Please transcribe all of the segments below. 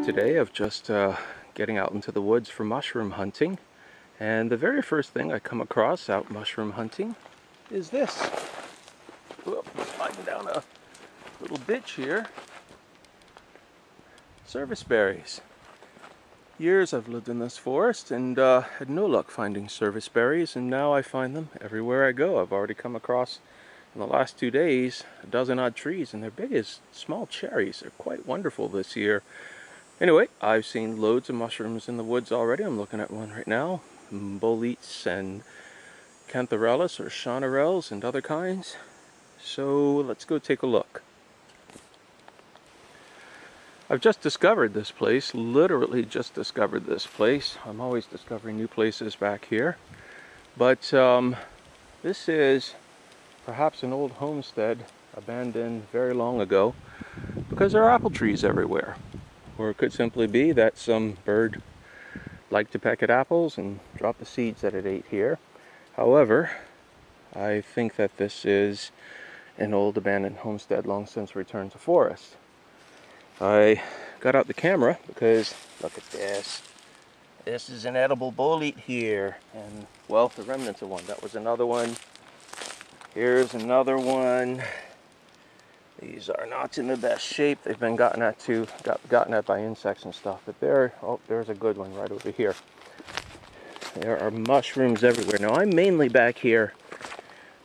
today of just getting out into the woods for mushroom hunting, and the very first thing I come across out mushroom hunting is this. Whoop, sliding down a little ditch here. Serviceberries. Years I've lived in this forest and had no luck finding serviceberries, and now I find them everywhere I go. I've already come across in the last 2 days a dozen odd trees, and they're big as small cherries. They're quite wonderful this year. Anyway, I've seen loads of mushrooms in the woods already. I'm looking at one right now. Boletes and Chanterelles or Chanterelles and other kinds. So let's go take a look. I've just discovered this place, literally just discovered this place. I'm always discovering new places back here. But this is perhaps an old homestead abandoned very long ago because there are apple trees everywhere. Or it could simply be that some bird liked to peck at apples and drop the seeds that it ate here. However, I think that this is an old abandoned homestead long since returned to forest. I got out the camera because look at this. This is an edible bolete here, and well, the remnants of one. That was another one. Here's another one. These are not in the best shape. They've been gotten at by insects and stuff. But there's a good one right over here. There are mushrooms everywhere. Now I'm mainly back here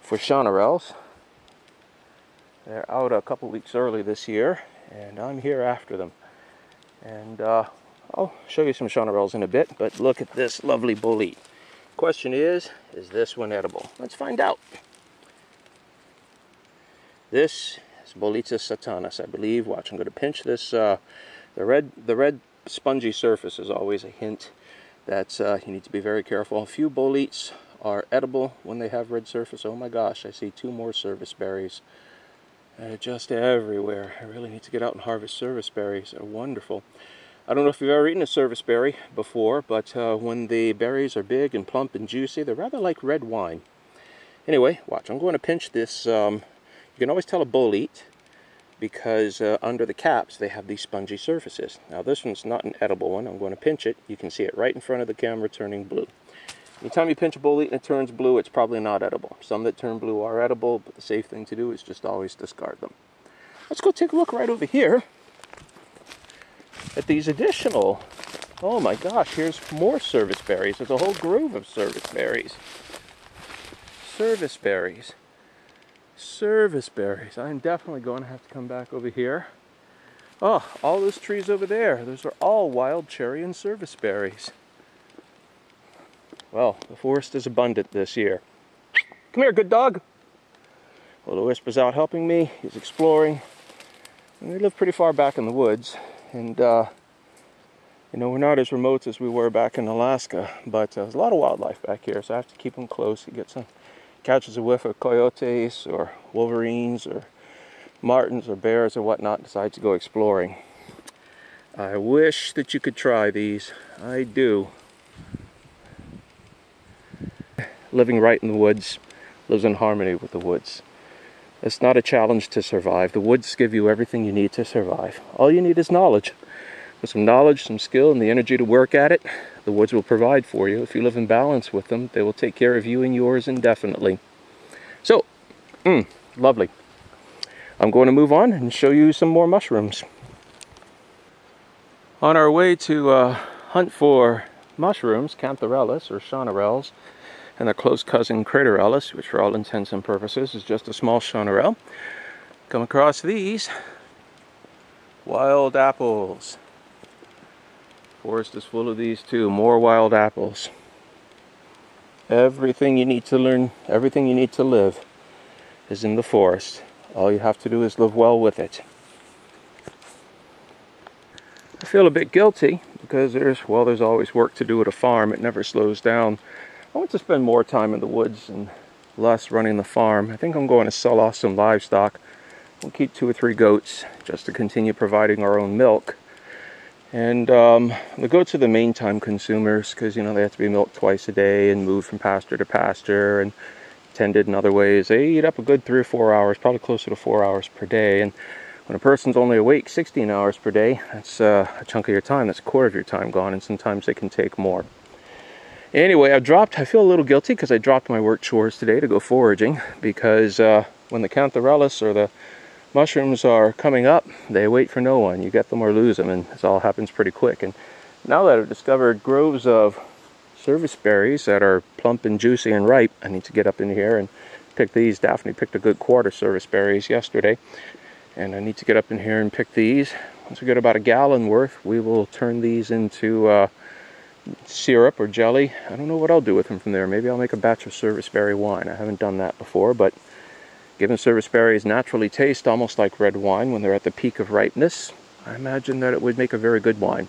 for Chanterelles. They're out a couple weeks early this year, and I'm here after them. And I'll show you some Chanterelles in a bit. But look at this lovely bolete. Question is this one edible? Let's find out. This Boletes satanas, I believe. Watch, I'm going to pinch this. The red spongy surface is always a hint that you need to be very careful. A few boletes are edible when they have red surface. Oh my gosh, I see 2 more serviceberries. They're just everywhere. I really need to get out and harvest serviceberries. They're wonderful. I don't know if you've ever eaten a serviceberry before, but when the berries are big and plump and juicy, they're rather like red wine. Anyway, watch, I'm going to pinch this. You can always tell a bolete because under the caps they have these spongy surfaces. Now this one's not an edible one. I'm going to pinch it. You can see it right in front of the camera turning blue. Anytime you pinch a bolete and it turns blue, it's probably not edible. Some that turn blue are edible, but the safe thing to do is just always discard them. Let's go take a look right over here at these additional. Oh my gosh, here's more serviceberries. There's a whole grove of serviceberries. Serviceberries. Serviceberries. I'm definitely going to have to come back over here. Oh, all those trees over there. Those are all wild cherry and serviceberries. Well, the forest is abundant this year. Come here, good dog. Well, the Whisper's out helping me. He's exploring. And we live pretty far back in the woods. And, you know, we're not as remote as we were back in Alaska. But there's a lot of wildlife back here, so I have to keep him close. He gets some. Catches a whiff of coyotes or wolverines or martens or bears or whatnot, decides to go exploring. I wish that you could try these. I do. Living right in the woods, lives in harmony with the woods. It's not a challenge to survive. The woods give you everything you need to survive. All you need is knowledge. With some knowledge, some skill, and the energy to work at it, the woods will provide for you. If you live in balance with them, they will take care of you and yours indefinitely. So, lovely. I'm going to move on and show you some more mushrooms. On our way to hunt for mushrooms, Chanterelles or Chanterelles, and their close cousin Chanterelles, which for all intents and purposes is just a small Chanterelle, come across these wild apples. Forest is full of these too, more wild apples. Everything you need to learn, everything you need to live is in the forest. All you have to do is live well with it. I feel a bit guilty because there's always work to do at a farm. It never slows down. I want to spend more time in the woods and less running the farm. I think I'm going to sell off some livestock. We'll keep 2 or 3 goats just to continue providing our own milk. And the goats are the main time consumers because, you know, they have to be milked twice a day and moved from pasture to pasture and tended in other ways. They eat up a good 3 or 4 hours, probably closer to 4 hours per day. And When a person's only awake 16 hours per day, that's a chunk of your time. That's a quarter of your time gone, and sometimes they can take more. Anyway, I feel a little guilty because I dropped my work chores today to go foraging, because when the Chanterelles or the mushrooms are coming up, they wait for no one. You get them or lose them, and this all happens pretty quick. And now that I've discovered groves of serviceberries that are plump and juicy and ripe, I need to get up in here and pick these. Daphne picked a good quart of serviceberries yesterday, and I need to get up in here and pick these. Once we get about a gallon worth, we will turn these into syrup or jelly. I don't know what I'll do with them from there. Maybe I'll make a batch of serviceberry wine. I haven't done that before, but given serviceberries naturally taste almost like red wine when they're at the peak of ripeness, I imagine that it would make a very good wine.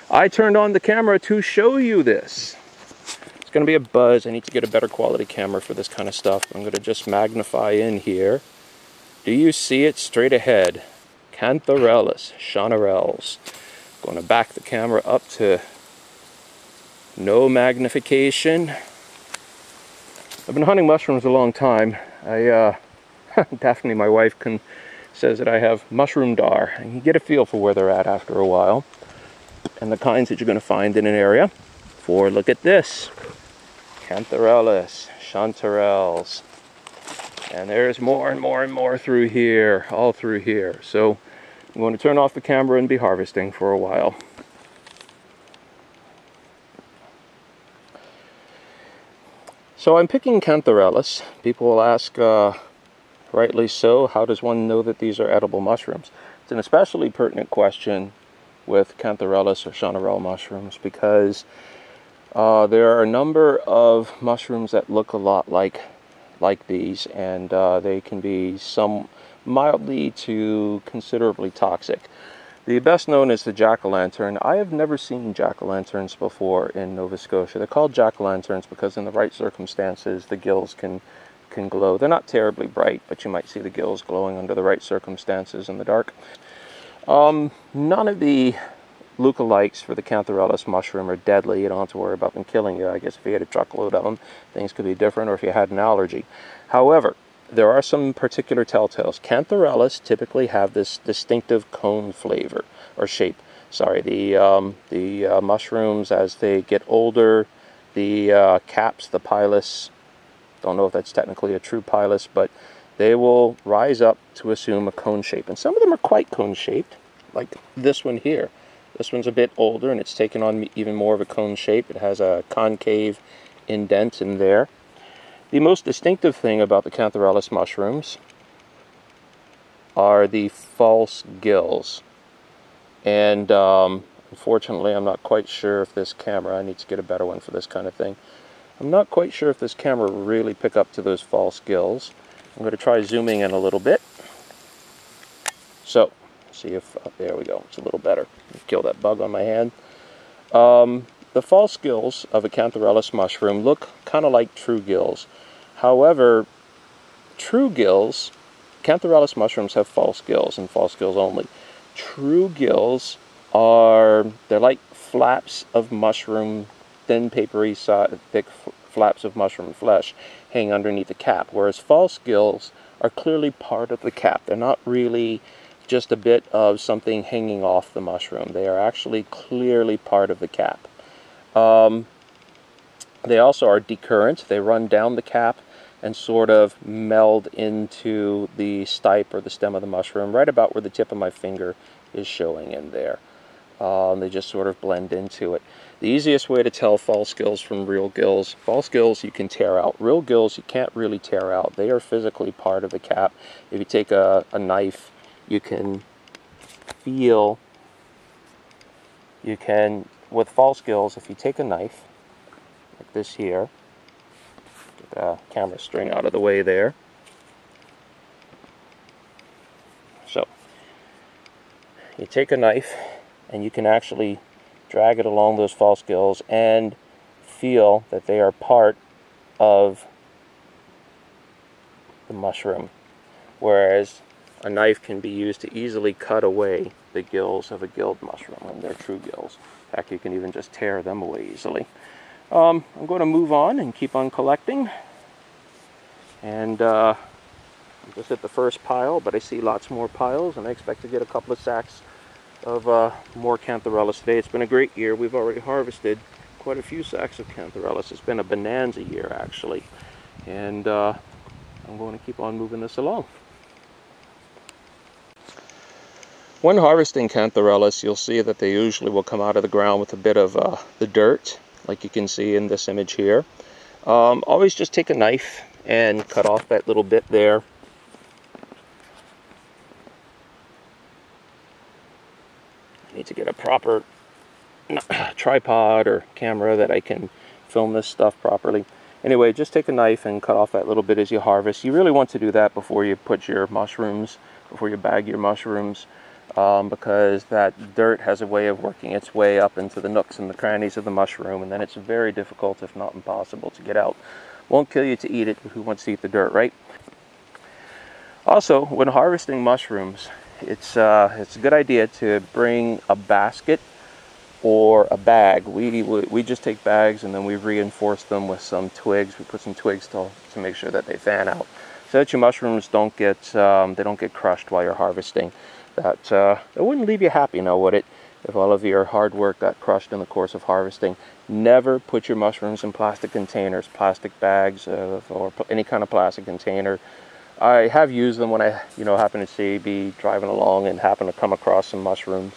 I turned on the camera to show you this. It's going to be a buzz. I need to get a better quality camera for this kind of stuff. I'm going to just magnify in here. Do you see it straight ahead? Chanterelles, Chanterelles. Going to back the camera up to no magnification. I've been hunting mushrooms a long time. Daphne, my wife, says that I have mushroom dar, and you get a feel for where they're at after a while, and the kinds that you're going to find in an area. Look at this. Chanterelles, Chanterelles. And there's more and more and more through here, all through here. So I'm going to turn off the camera and be harvesting for a while. So I'm picking Chanterelles. People will ask, rightly so, how does one know that these are edible mushrooms? It's an especially pertinent question with Chanterelles or Chanterelle mushrooms, because there are a number of mushrooms that look a lot like these, and they can be some mildly to considerably toxic. The best known is the jack-o'-lantern. I have never seen jack-o'-lanterns before in Nova Scotia. They're called jack-o'-lanterns because in the right circumstances the gills can glow. They're not terribly bright, but you might see the gills glowing under the right circumstances in the dark. None of the lookalikes for the Chanterelles mushroom are deadly. You don't have to worry about them killing you. I guess if you had a truckload of them, things could be different, or if you had an allergy. However, there are some particular telltales. Chanterelles typically have this distinctive cone flavor, or shape. Sorry, the mushrooms, as they get older, the caps, the pilus, don't know if that's technically a true pilus, but they will rise up to assume a cone shape. And some of them are quite cone shaped, like this one here. This one's a bit older and it's taken on even more of a cone shape. It has a concave indent in there. The most distinctive thing about the Chanterelles mushrooms are the false gills. And unfortunately, I'm not quite sure if this camera, I need to get a better one for this kind of thing. I'm not quite sure if this camera will really pick up to those false gills. I'm going to try zooming in a little bit. So, see if, there we go, it's a little better. Kill that bug on my hand. The false gills of a Chanterelles mushroom look kind of like true gills. However, true gills, Chanterelles mushrooms have false gills and false gills only. True gills they're like flaps of mushroom, thin papery, thick flaps of mushroom flesh hang underneath the cap, whereas false gills are clearly part of the cap. They're not really just a bit of something hanging off the mushroom. They are actually clearly part of the cap. They also are decurrent. They run down the cap and sort of meld into the stipe or the stem of the mushroom, right about where the tip of my finger is showing in there. They just sort of blend into it. The easiest way to tell false gills from real gills, false gills you can tear out. Real gills you can't really tear out. They are physically part of the cap. If you take a knife, you can feel, with false gills, if you take a knife, like this here, get the camera string out of the way there. So, you take a knife, and you can actually drag it along those false gills and feel that they are part of the mushroom. Whereas a knife can be used to easily cut away the gills of a gilled mushroom when they're true gills. In fact, you can even just tear them away easily. I'm going to move on and keep on collecting. And Just at the first pile, but I see lots more piles, and I expect to get a couple of sacks of more Chanterelles today. It's been a great year. We've already harvested quite a few sacks of Chanterelles. It's been a bonanza year, actually. And I'm going to keep on moving this along. When harvesting Chanterelles, you'll see that they usually will come out of the ground with a bit of the dirt, like you can see in this image here. Always just take a knife and cut off that little bit there. I need to get a proper tripod or camera that I can film this stuff properly. Anyway, just take a knife and cut off that little bit as you harvest. You really want to do that before you put your mushrooms, before you bag your mushrooms, because that dirt has a way of working its way up into the nooks and the crannies of the mushroom, and then it's very difficult, if not impossible, to get out. Won't kill you to eat it, but who wants to eat the dirt, right? Also, when harvesting mushrooms, it's a good idea to bring a basket or a bag. We just take bags and then we reinforce them with some twigs. We put some twigs to make sure that they fan out, so that your mushrooms don't get crushed while you're harvesting. That wouldn't leave you happy, now would it? If all of your hard work got crushed in the course of harvesting. Never put your mushrooms in plastic containers, plastic bags, or any kind of plastic container. I have used them when I, happen to be driving along and happen to come across some mushrooms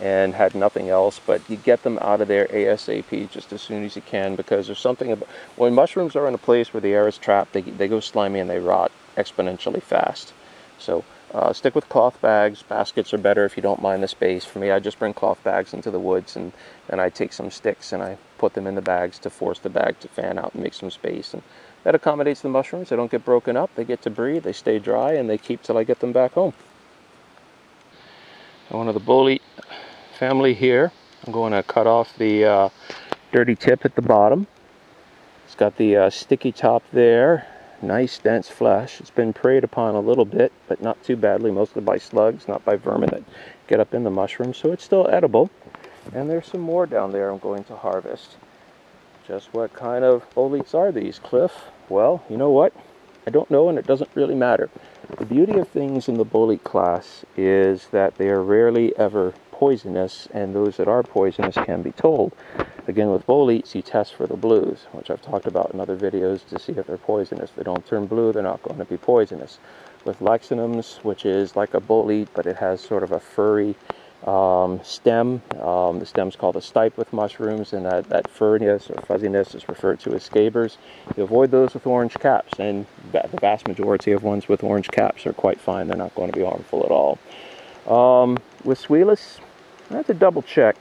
and had nothing else, but you get them out of there ASAP just as soon as you can, because there's something about when mushrooms are in a place where the air is trapped, they go slimy and they rot exponentially fast. So stick with cloth bags. Baskets are better if you don't mind the space. For me, I just bring cloth bags into the woods, and then I take some sticks and I put them in the bags to force the bag to fan out and make some space, and that accommodates the mushrooms. They don't get broken up, they get to breathe, they stay dry, and they keep till I get them back home. One of the bolete family here, I'm going to cut off the dirty tip at the bottom. It's got the sticky top there. Nice dense flesh. It's been preyed upon a little bit, but not too badly, mostly by slugs, not by vermin that get up in the mushroom, so it's still edible. And there's some more down there I'm going to harvest. Just what kind of boletes are these, Cliff? Well, you know what? I don't know, and it doesn't really matter. The beauty of things in the bolete class is that they are rarely ever poisonous, and those that are poisonous can be told. Again, with boletes, you test for the blues, which I've talked about in other videos, to see if they're poisonous. If they don't turn blue, they're not going to be poisonous. With lexinums, which is like a bolete, but it has sort of a furry stem. The stem's called a stipe with mushrooms, and that furriness or fuzziness is referred to as scabers. You avoid those with orange caps, and the vast majority of ones with orange caps are quite fine. They're not going to be harmful at all. With Suillus, I have to double check.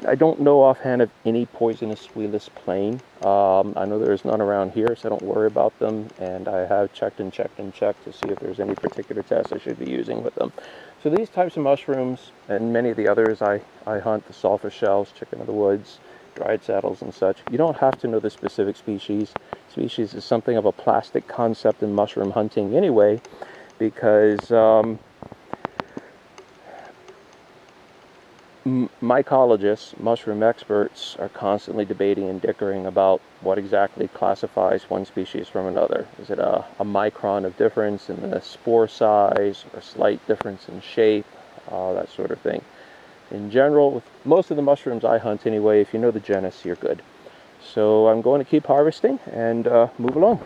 I don't know offhand of any poisonous Suillus plain. I know there's none around here, so I don't worry about them, and I have checked and checked and checked to see if there's any particular test I should be using with them. So these types of mushrooms, and many of the others I hunt, the sulfur shells, chicken of the woods, dried saddles and such, you don't have to know the specific species. Species is something of a plastic concept in mushroom hunting anyway, because mycologists, mushroom experts, are constantly debating and dickering about what exactly classifies one species from another. Is it a micron of difference in the spore size, or a slight difference in shape, that sort of thing. In general, with most of the mushrooms I hunt anyway, if you know the genus, you're good. So I'm going to keep harvesting and move along.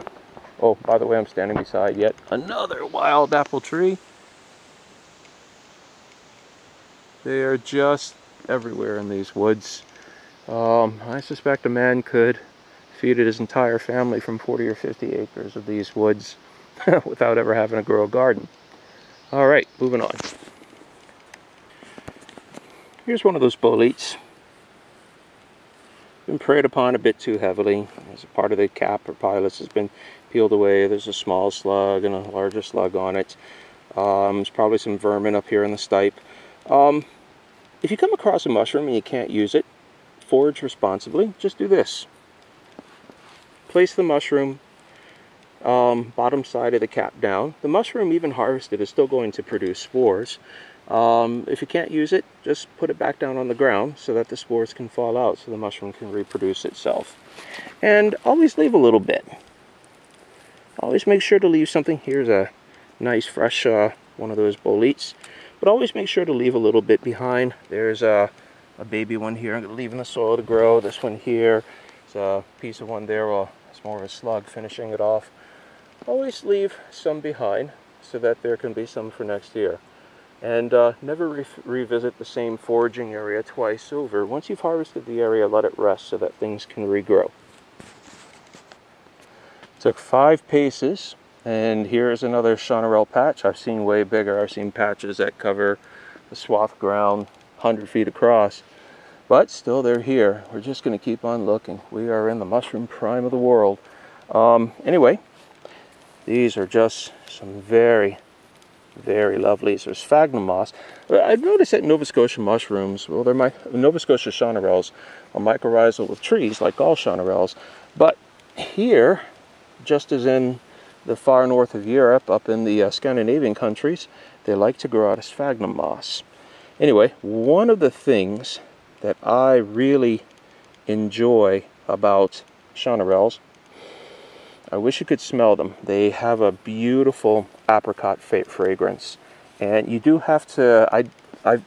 Oh, by the way, I'm standing beside yet another wild apple tree. They are just everywhere in these woods. I suspect a man could feed his entire family from 40 or 50 acres of these woods without ever having to grow a garden. All right, moving on. Here's one of those boletes. Been preyed upon a bit too heavily. As a part of the cap or pilus has been peeled away. There's a small slug and a larger slug on it. There's probably some vermin up here in the stipe. If you come across a mushroom and you can't use it, forage responsibly. Just do this. Place the mushroom bottom side of the cap down. The mushroom, even harvested, is still going to produce spores. If you can't use it, just put it back down on the ground so that the spores can fall out, so the mushroom can reproduce itself. And always leave a little bit. always make sure to leave something. Here's a nice fresh one of those boletes, but always make sure to leave a little bit behind. There's a baby one here I'm going to leave in the soil to grow. This one here is a piece of one there. Well, it's more of a slug finishing it off. Always leave some behind so that there can be some for next year. And never revisit the same foraging area twice over. Once you've harvested the area, let it rest so that things can regrow. Took 5 paces, and here's another Chanterelle patch. I've seen way bigger. I've seen patches that cover the swath ground 100 feet across. But still, they're here. We're just going to keep on looking. We are in the mushroom prime of the world. Anyway, these are just some very lovely. There's sphagnum moss. I've noticed that Nova Scotia mushrooms, well, Nova Scotia Chanterelles are mycorrhizal with trees, like all Chanterelles. But here, just as in the far north of Europe, up in the Scandinavian countries, they like to grow out of sphagnum moss. Anyway, one of the things that I really enjoy about Chanterelles, I wish you could smell them. They have a beautiful apricot fragrance, and you do have to. I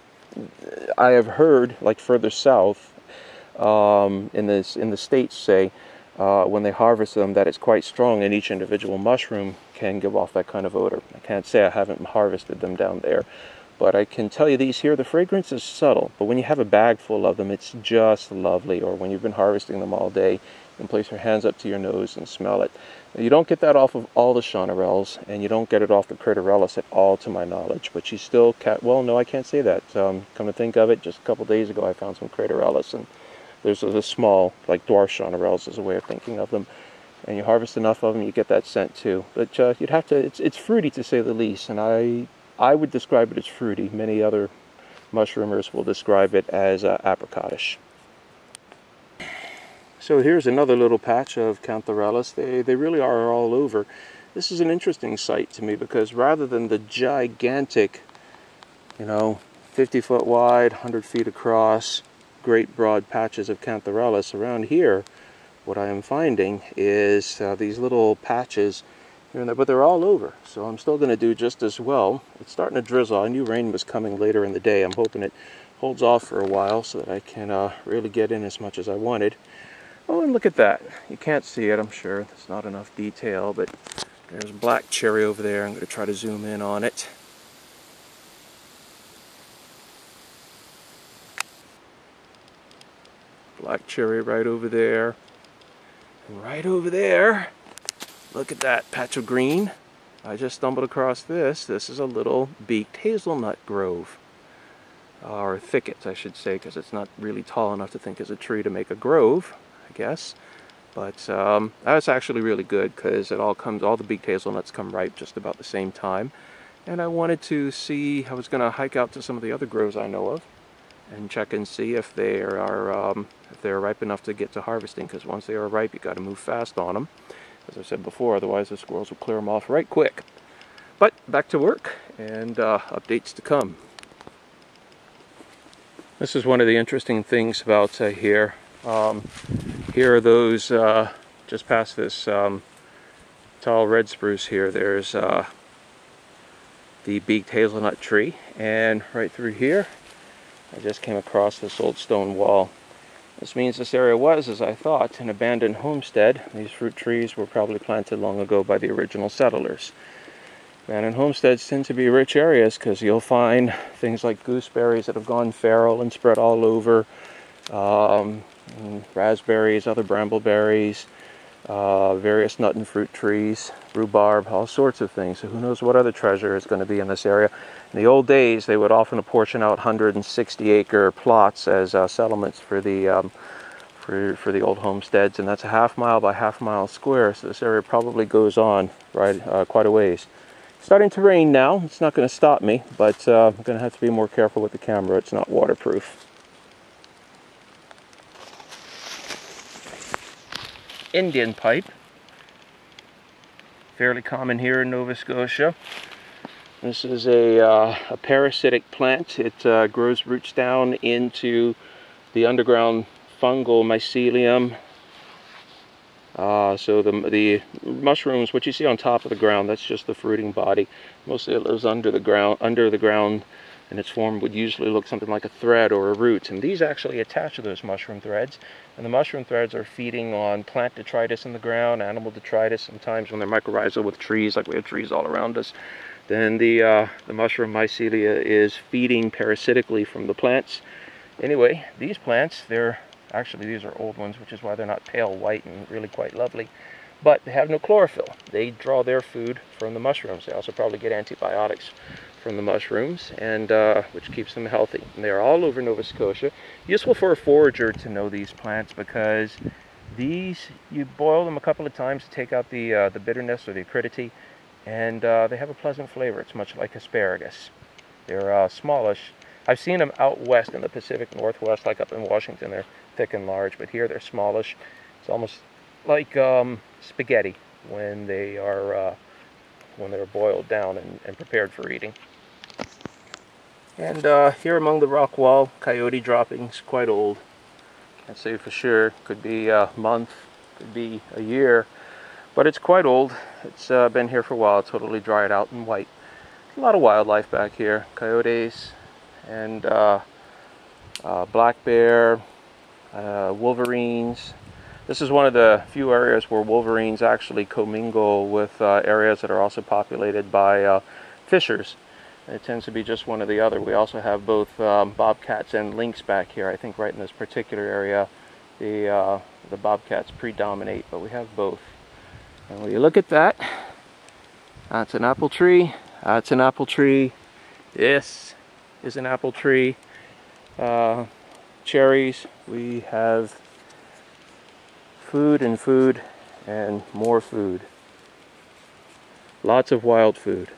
have heard, like further south, in the States, say when they harvest them, that it's quite strong, and each individual mushroom can give off that kind of odor. I can't say I haven't harvested them down there, but I can tell you these here, the fragrance is subtle, but when you have a bag full of them, it's just lovely. Or when you've been harvesting them all day, you can place your hands up to your nose and smell it. Now, you don't get that off of all the Chanterelles, and you don't get it off the Chanterelles at all, to my knowledge, but you still well, no, I can't say that. Come to think of it, just a couple days ago I found some Chanterelles, and there's a small, like dwarf Chanterelles is a way of thinking of them. And you harvest enough of them, you get that scent too. But you'd have to, it's fruity to say the least, and I would describe it as fruity. Many other mushroomers will describe it as apricotish. So here's another little patch of Chanterelles. They really are all over. This is an interesting site to me because rather than the gigantic, 50-foot wide, 100 feet across, great broad patches of Chanterelles around here, what I am finding is these little patches here and there, but they're all over. So I'm still going to do just as well. It's starting to drizzle. I knew rain was coming later in the day. I'm hoping it holds off for a while so that I can really get in as much as I wanted. Oh, and look at that. You can't see it, I'm sure. There's not enough detail, but there's black cherry over there. I'm going to try to zoom in on it. Black cherry right over there. And right over there, look at that patch of green. I just stumbled across this. This is a little beaked hazelnut grove. Or thicket, I should say, because it's not really tall enough to think as a tree to make a grove, I guess. But that's actually really good because all the beaked hazelnuts come ripe just about the same time. And I wanted to see, I was going to hike out to some of the other groves I know of and check and see if they are they're ripe enough to get to harvesting, because once they are ripe, you got to move fast on them, as I said before, otherwise the squirrels will clear them off right quick. But back to work, and updates to come. This is one of the interesting things about here. Here are those just past this tall red spruce here. There's the beaked hazelnut tree, and right through here I just came across this old stone wall. This means this area was, as I thought, an abandoned homestead. These fruit trees were probably planted long ago by the original settlers. Abandoned homesteads tend to be rich areas because you'll find things like gooseberries that have gone feral and spread all over, raspberries, other brambleberries, various nut and fruit trees, rhubarb, all sorts of things. So who knows what other treasure is going to be in this area. In the old days, they would often apportion out 160-acre plots as settlements for the old homesteads, and that's a half-mile by half-mile square. So this area probably goes on quite a ways. It's starting to rain now. It's not going to stop me, but I'm going to have to be more careful with the camera. It's not waterproof. Indian pipe, fairly common here in Nova Scotia. This is a parasitic plant. It grows roots down into the underground fungal mycelium So the mushrooms, what you see on top of the ground, that's just the fruiting body. Mostly it lives under the ground, and its form would usually look something like a thread or a root. And these actually attach to those mushroom threads. And the mushroom threads are feeding on plant detritus in the ground, animal detritus. Sometimes when they're mycorrhizal with trees, like we have trees all around us, then the mushroom mycelia is feeding parasitically from the plants. Anyway, these plants, actually these are old ones, which is why they're not pale white and really quite lovely. But they have no chlorophyll. They draw their food from the mushrooms. They also probably get antibiotics from the mushrooms, and which keeps them healthy. And they're all over Nova Scotia. Useful for a forager to know these plants, because these, you boil them a couple of times to take out the bitterness or the acridity, and they have a pleasant flavor. It's much like asparagus. They're smallish. I've seen them out west in the Pacific Northwest, like up in Washington. They're thick and large, but here they're smallish. It's almost like spaghetti when they're boiled down and prepared for eating. And here among the rock wall, coyote droppings, quite old. I'd say for sure, could be a month, could be a year, but it's quite old. It's been here for a while, totally dried out and white. A lot of wildlife back here, coyotes and black bear, wolverines. This is one of the few areas where wolverines actually commingle with areas that are also populated by fishers. It tends to be just one or the other. We also have both bobcats and lynx back here. I think right in this particular area the bobcats predominate, but we have both. And when you look at that, that's an apple tree, that's an apple tree, this is an apple tree. Cherries, we have food and food and more food. Lots of wild food.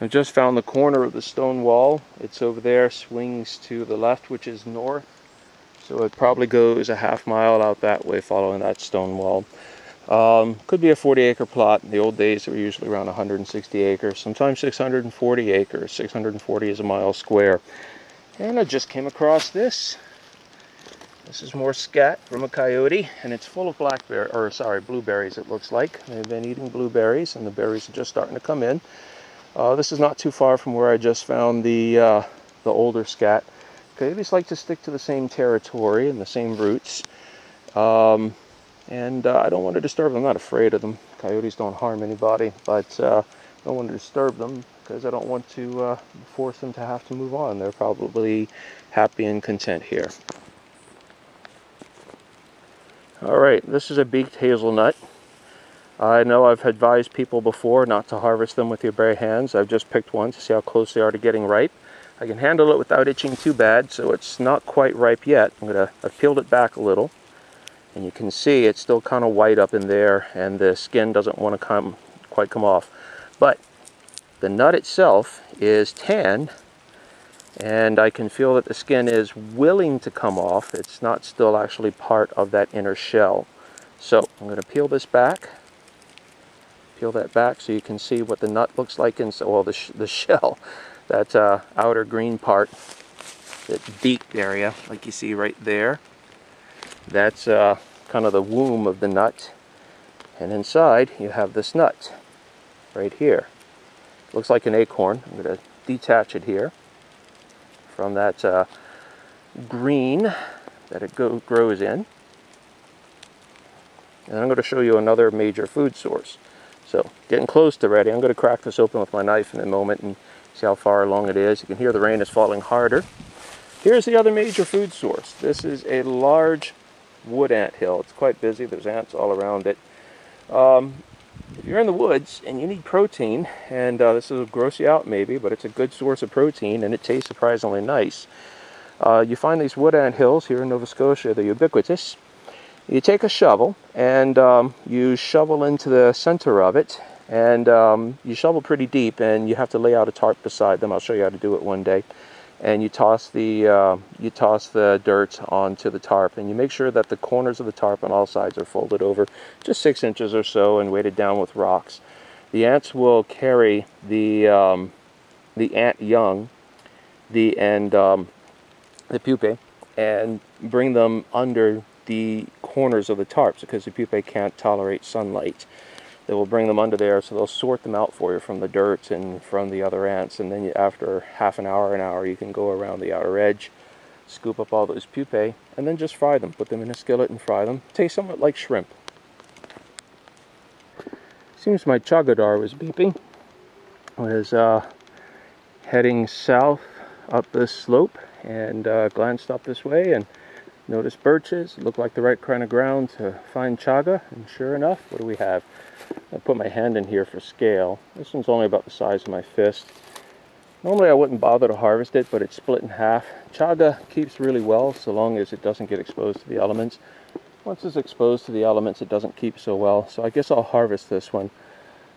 I just found the corner of the stone wall. It's over there, swings to the left, which is north. So it probably goes a half mile out that way following that stone wall. Could be a 40-acre plot. In the old days, they were usually around 160 acres, sometimes 640 acres. 640 is a mile square. And I just came across this. This is more scat from a coyote, and it's full of blueberries, it looks like. They've been eating blueberries, and the berries are just starting to come in. This is not too far from where I just found the older scat. Coyotes like to stick to the same territory and the same roots. And I don't want to disturb them. I'm not afraid of them. Coyotes don't harm anybody, but I don't want to disturb them because I don't want to force them to have to move on. They're probably happy and content here. Alright, this is a beaked hazelnut. I know I've advised people before not to harvest them with your bare hands. I've just picked one to see how close they are to getting ripe. I can handle it without itching too bad, so it's not quite ripe yet. I've peeled it back a little, and you can see it's still kind of white up in there, and the skin doesn't want to quite come off. But the nut itself is tan, and I can feel that the skin is willing to come off. It's not still actually part of that inner shell. So I'm going to peel this back. Peel that back so you can see what the nut looks like inside. Well, the shell, that outer green part, that beaked area, like you see right there. That's kind of the womb of the nut. And inside you have this nut right here. It looks like an acorn. I'm going to detach it here from that green that it grows in. And I'm going to show you another major food source. So, getting close to ready. I'm going to crack this open with my knife in a moment and see how far along it is. You can hear the rain is falling harder. Here's the other major food source. This is a large wood ant hill. It's quite busy. There's ants all around it. If you're in the woods and you need protein, and this will gross you out maybe, but it's a good source of protein and it tastes surprisingly nice. You find these wood ant hills here in Nova Scotia. They're ubiquitous. You take a shovel and you shovel into the center of it, and you shovel pretty deep, and you have to lay out a tarp beside them. I'll show you how to do it one day. And you toss the dirt onto the tarp, and you make sure that the corners of the tarp on all sides are folded over just 6 inches or so and weighted down with rocks. The ants will carry the ant young, the pupae, and bring them under the corners of the tarps because the pupae can't tolerate sunlight. They will bring them under there, so they'll sort them out for you from the dirt and from the other ants, and then after half an hour, you can go around the outer edge, scoop up all those pupae, and then just fry them. Put them in a skillet and fry them. Taste somewhat like shrimp. Seems my chagadar was beeping. It was heading south up this slope, and glanced up this way and noticed birches. It looked like the right kind of ground to find chaga, and sure enough, what do we have? I put my hand in here for scale. This one's only about the size of my fist. Normally I wouldn't bother to harvest it, but it's split in half. Chaga keeps really well so long as it doesn't get exposed to the elements. Once it's exposed to the elements, it doesn't keep so well, so I guess I'll harvest this one.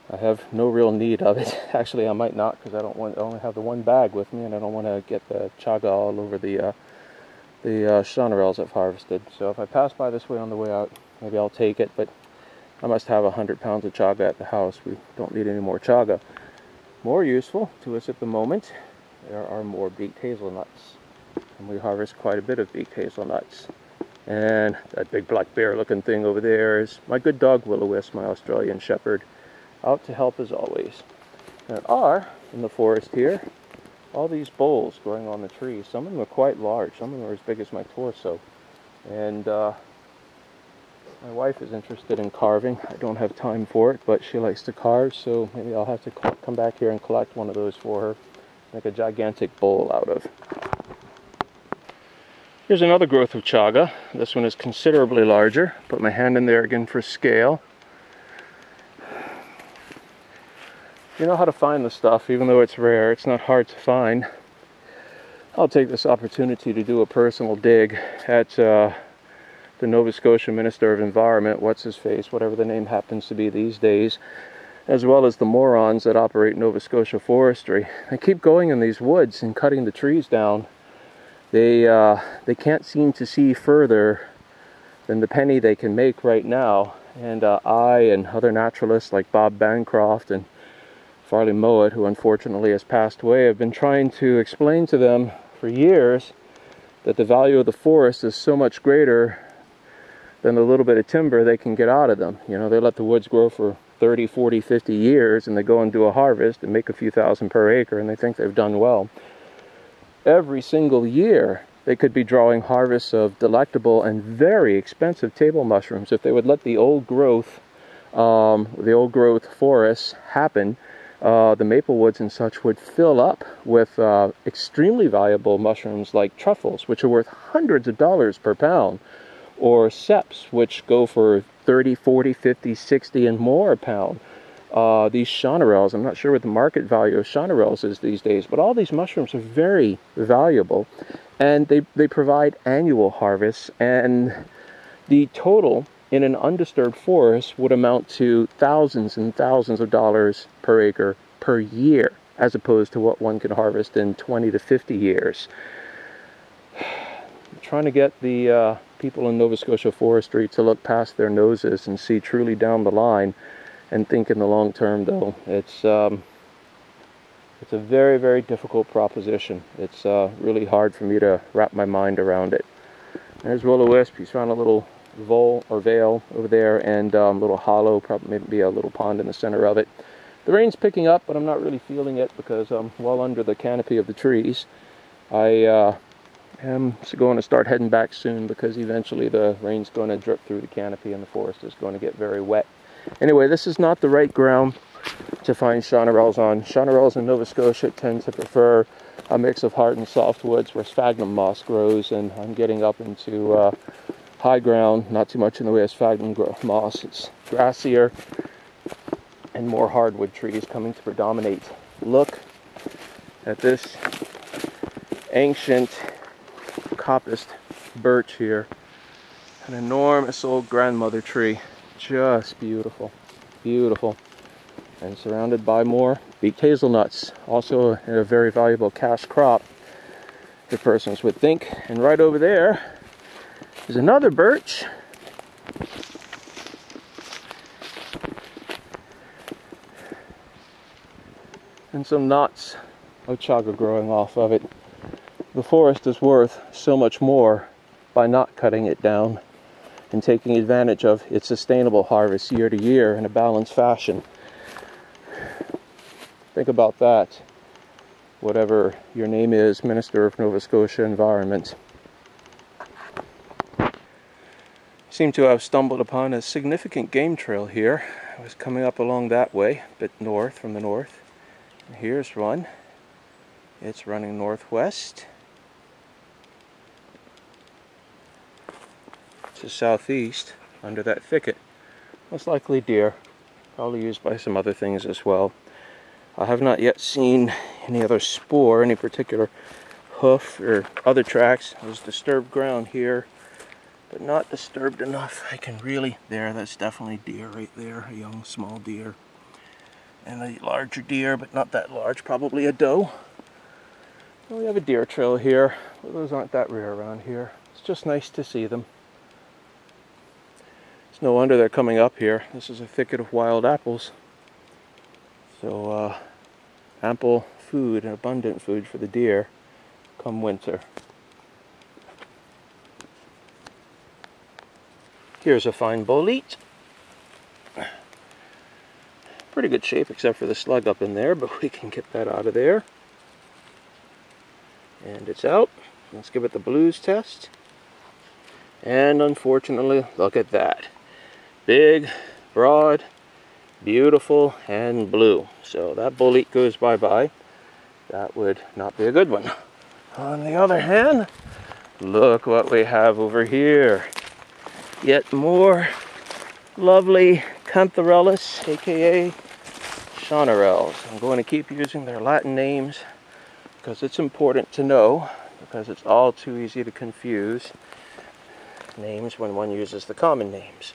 I have no real need of it. Actually, I might not, because I only have the one bag with me, and I don't want to get the chaga all over the chanterelles I've harvested. So if I pass by this way on the way out, maybe I'll take it, but I must have 100 pounds of chaga at the house. We don't need any more chaga. More useful to us at the moment, there are more beaked hazelnuts. And we harvest quite a bit of beaked hazelnuts. And that big black bear looking thing over there is my good dog Will-O-Wisp, my Australian Shepherd, out to help as always. There are, in the forest here, all these bowls growing on the trees. Some of them are quite large. Some of them are as big as my torso. And my wife is interested in carving. I don't have time for it, but she likes to carve, so maybe I'll have to come back here and collect one of those for her. Make a gigantic bowl out of. Here's another growth of chaga. This one is considerably larger. Put my hand in there again for scale. You know how to find the stuff, even though it's rare. It's not hard to find. I'll take this opportunity to do a personal dig at the Nova Scotia Minister of Environment, what's his face, whatever the name happens to be these days, as well as the morons that operate Nova Scotia Forestry. They keep going in these woods and cutting the trees down. They can't seem to see further than the penny they can make right now. And I and other naturalists like Bob Bancroft and Farley Mowat, who unfortunately has passed away, have been trying to explain to them for years that the value of the forest is so much greater than the little bit of timber they can get out of them. You know, they let the woods grow for 30, 40, 50 years, and they go and do a harvest and make a few thousand per acre, and they think they've done well. Every single year, they could be drawing harvests of delectable and very expensive table mushrooms. If they would let the old growth forests happen, the maple woods and such would fill up with extremely valuable mushrooms like truffles, which are worth hundreds of dollars per pound, or ceps, which go for 30, 40, 50, 60 and more a pound. These chanterelles, I'm not sure what the market value of chanterelles is these days, but all these mushrooms are very valuable, and they provide annual harvests, and the total in an undisturbed forest would amount to thousands and thousands of dollars per acre per year, as opposed to what one can harvest in 20 to 50 years. I'm trying to get the people in Nova Scotia Forestry to look past their noses and see truly down the line and think in the long term, though. It's a very, very difficult proposition. It's really hard for me to wrap my mind around it. There's Will-O-Wisp. He's found a little vole or veil over there, and a little hollow, probably maybe a little pond in the center of it. The rain's picking up, but I'm not really feeling it because I'm well under the canopy of the trees. I am going to start heading back soon because eventually the rain's going to drip through the canopy and the forest is going to get very wet. Anyway, this is not the right ground to find chanterelles on. Chanterelles in Nova Scotia tend to prefer a mix of hard and soft woods where sphagnum moss grows, and I'm getting up into high ground, not too much in the way of sphagnum moss. It's grassier and more hardwood trees coming to predominate. Look at this ancient coppiced birch here. An enormous old grandmother tree. Just beautiful, beautiful. And surrounded by more beaked hazelnuts. Also a very valuable cash crop, if persons would think. And right over there is another birch. And some knots of chaga growing off of it. The forest is worth so much more by not cutting it down. and taking advantage of its sustainable harvest year to year in a balanced fashion. Think about that, whatever your name is, Minister of Nova Scotia Environment. Seem to have stumbled upon a significant game trail here. I was coming up along that way, a bit north from the north. And here's one. It's running northwest to southeast under that thicket. Most likely deer, probably used by some other things as well. I have not yet seen any other spoor, any particular hoof or other tracks. There's disturbed ground here, but not disturbed enough. I can really, that's definitely deer right there, a young small deer. And a larger deer, but not that large, probably a doe. Well, we have a deer trail here, but those aren't that rare around here. It's just nice to see them. It's no wonder they're coming up here. This is a thicket of wild apples. So ample food and abundant food for the deer come winter. Here's a fine bolete. Pretty good shape except for the slug up in there, but we can get that out of there. And it's out. Let's give it the blues test. And unfortunately, look at that. Big, broad, beautiful, and blue. So that bolete goes bye-bye. That would not be a good one. On the other hand, look what we have over here. Yet more lovely Chanterelles, aka Chanterelles. I'm going to keep using their Latin names because it's important to know, because it's all too easy to confuse names when one uses the common names.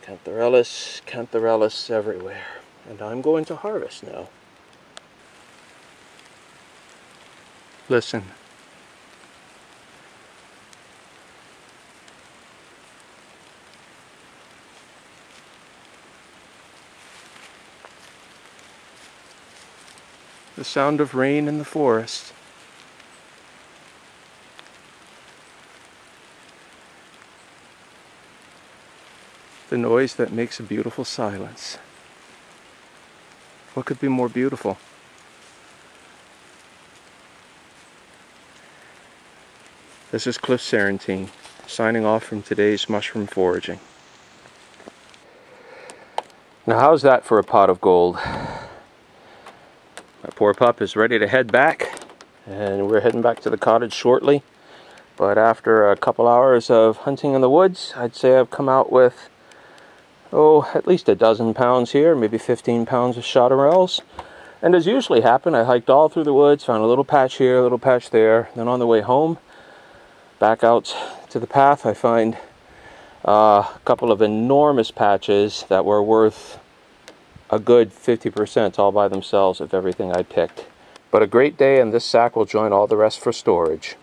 Chanterelles everywhere. And I'm going to harvest now. Listen. The sound of rain in the forest. The noise that makes a beautiful silence. What could be more beautiful? This is Cliff Sarantine, signing off from today's mushroom foraging. Now how's that for a pot of gold? My poor pup is ready to head back, and we're heading back to the cottage shortly. But after a couple hours of hunting in the woods, I'd say I've come out with, at least a dozen pounds here, maybe 15 pounds of Chanterelles. And as usually happened, I hiked all through the woods, found a little patch here, a little patch there. Then on the way home, back out to the path, I find a couple of enormous patches that were worth a good 50% all by themselves of everything I picked. But a great day, and this sack will join all the rest for storage.